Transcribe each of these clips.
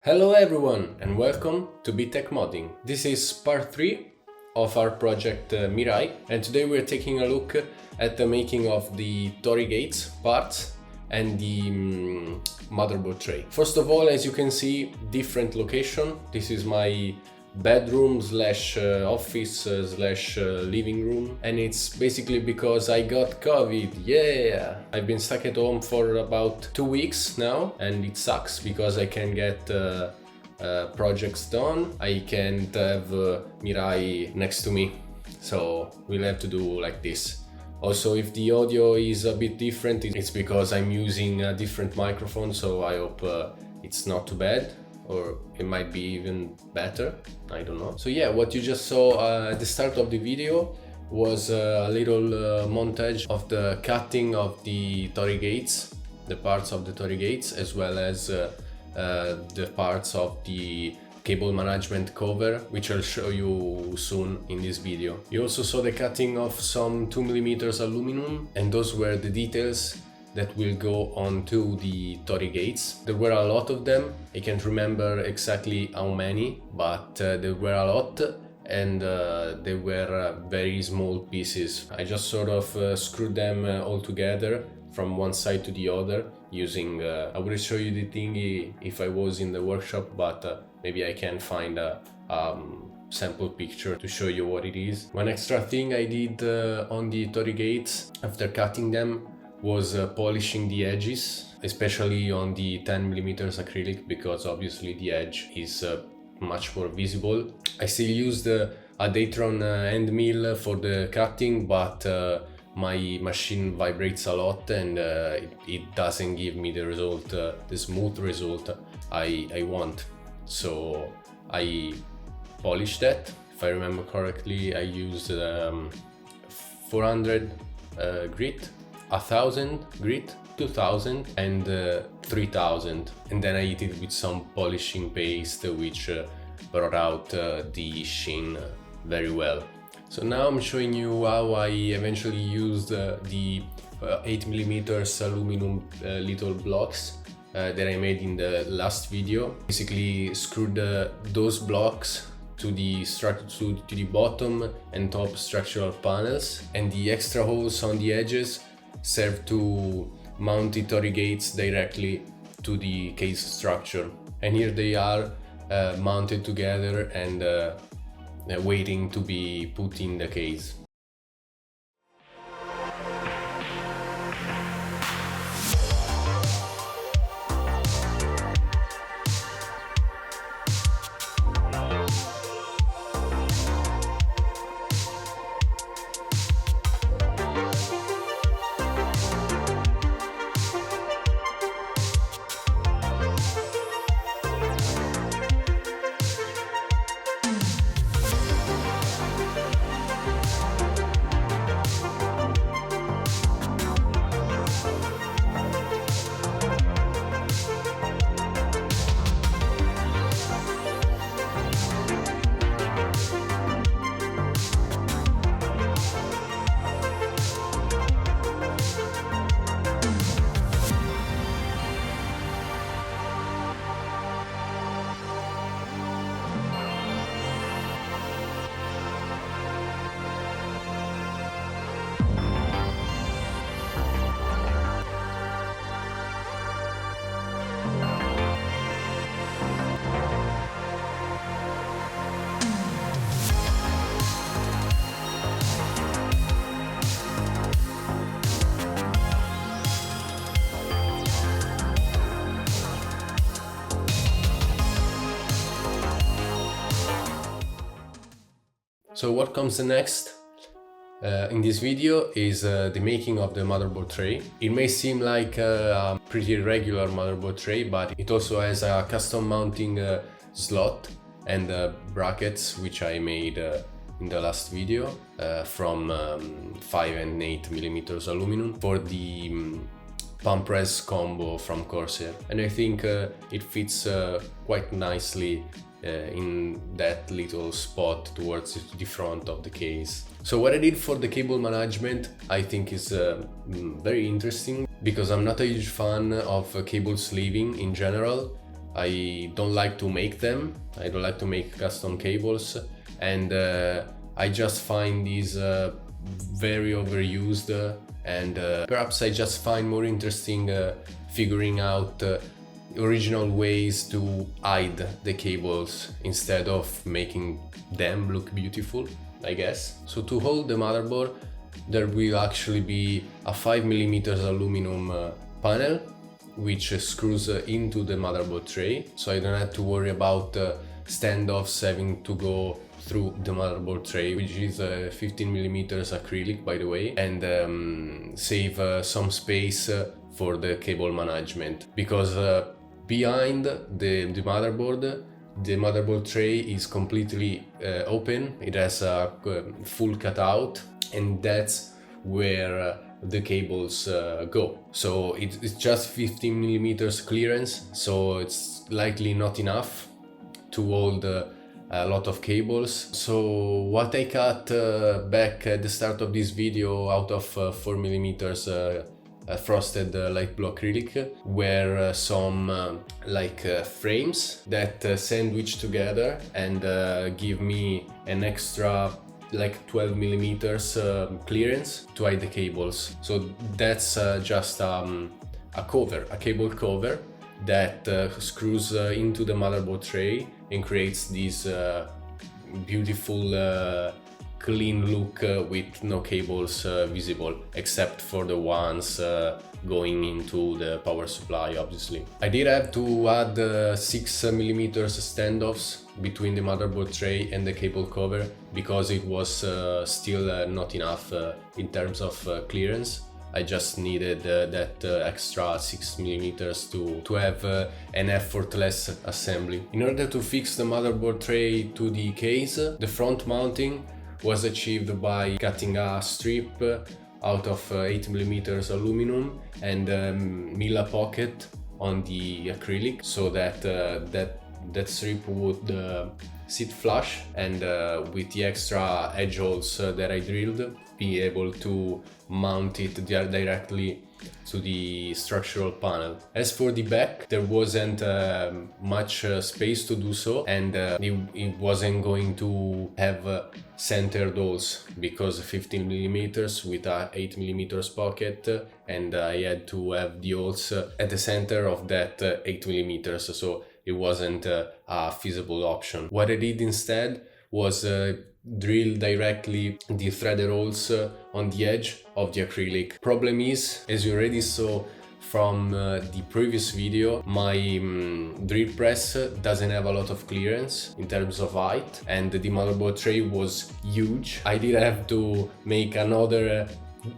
Hello everyone and welcome to BTech Modding. This is part 3 of our project Mirai, and today we're taking a look at the making of the Tori gates parts and the motherboard tray. First of all, as you can see, different location. This is my bedroom slash office slash living room, and it's basically because I got COVID. Yeah, I've been stuck at home for about 2 weeks now, and it sucks because I can't get projects done. I can't have Mirai next to me, so we'll have to do like this. Also, if the audio is a bit different, it's because I'm using a different microphone, so I hope it's not too bad, or it might be even better, I don't know. So yeah, what you just saw at the start of the video was a little montage of the cutting of the Tori gates, the parts of the Tori gates, as well as the parts of the cable management cover, which I'll show you soon in this video. You also saw the cutting of some 2mm aluminum, and those were the details that will go onto the Tori gates. There were a lot of them. I can't remember exactly how many, but there were a lot, and they were very small pieces. I just sort of screwed them all together from one side to the other using I will show you the thingy if I was in the workshop, but maybe I can find a sample picture to show you what it is. One extra thing I did on the Tori gates after cutting them was polishing the edges, especially on the 10mm acrylic, because obviously the edge is much more visible. I still used a Datron end mill for the cutting, but my machine vibrates a lot, and it doesn't give me the result, the smooth result I want. So I polished that. If I remember correctly, I used 400 grit, 1000 grit, 2000 and 3000, and then I hit it with some polishing paste, which brought out the sheen very well. So now I'm showing you how I eventually used the 8mm aluminum little blocks that I made in the last video. Basically screwed those blocks to the bottom and top structural panels, and the extra holes on the edges serve to mount the Tori gates directly to the case structure. And here they are mounted together and waiting to be put in the case. So what comes next in this video is the making of the motherboard tray. It may seem like a pretty regular motherboard tray, but it also has a custom mounting slot and brackets, which I made in the last video from 5 and 8mm aluminum for the pump press combo from Corsair, and I think it fits quite nicely in that little spot towards the front of the case. So what I did for the cable management I think is very interesting, because I'm not a huge fan of cable sleeving in general. I don't like to make them, I don't like to make custom cables, and I just find these very overused, and perhaps I just find more interesting figuring out original ways to hide the cables instead of making them look beautiful, I guess. So to hold the motherboard there will actually be a 5mm aluminum panel which screws into the motherboard tray, so I don't have to worry about standoffs having to go through the motherboard tray, which is 15mm acrylic by the way, and save some space for the cable management, because behind the motherboard tray is completely open. It has a full cutout, and that's where the cables go. So it's just 15mm clearance, so it's likely not enough to hold a lot of cables. So what I cut back at the start of this video out of 4mm frosted light blue acrylic were some frames that sandwich together and give me an extra like 12 millimeters clearance to hide the cables. So that's just a cable cover that screws into the motherboard tray and creates this beautiful clean look with no cables visible except for the ones going into the power supply, obviously. I did have to add 6mm standoffs between the motherboard tray and the cable cover because it was still not enough in terms of clearance. I just needed that extra 6mm to have an effortless assembly. In order to fix the motherboard tray to the case, the front mounting was achieved by cutting a strip out of 8mm aluminum and mill a pocket on the acrylic so that that strip would sit flush and with the extra edge holes that I drilled, be able to mount it directly to the structural panel. As for the back, there wasn't much space to do so, and it wasn't going to have centered holes because 15mm with a 8mm pocket, and I had to have the holes at the center of that 8mm, so it wasn't a feasible option. What I did instead was drill directly the threaded holes on the edge of the acrylic. Problem is, as you already saw from the previous video, my drill press doesn't have a lot of clearance in terms of height, and the motherboard tray was huge. I did have to make another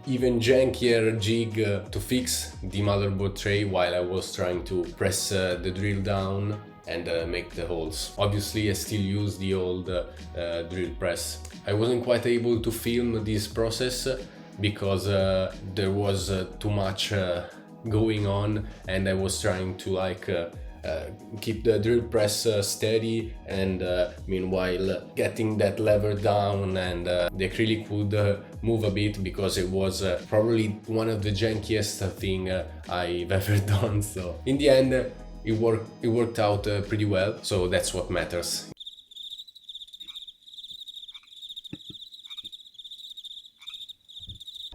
even jankier jig to fix the motherboard tray while I was trying to press the drill down and make the holes. Obviously I still use the old drill press. I wasn't quite able to film this process because there was too much going on, and I was trying to keep the drill press steady and meanwhile getting that lever down, and the acrylic would move a bit because it was probably one of the jankiest thing I've ever done. So in the end it worked out pretty well, so that's what matters.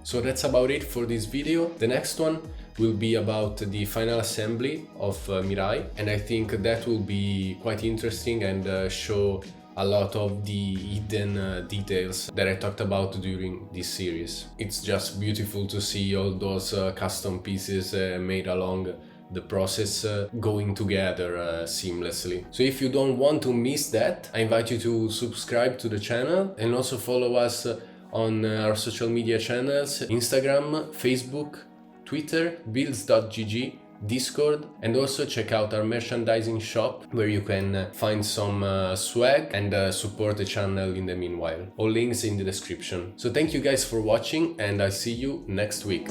So that's about it for this video. The next one will be about the final assembly of Mirai, and I think that will be quite interesting and show a lot of the hidden details that I talked about during this series. It's just beautiful to see all those custom pieces made along the process going together seamlessly. So if you don't want to miss that, I invite you to subscribe to the channel and also follow us on our social media channels: Instagram, Facebook, Twitter, builds.gg, Discord, and also check out our merchandising shop where you can find some swag and support the channel in the meanwhile. All links in the description. So thank you guys for watching, and I'll see you next week.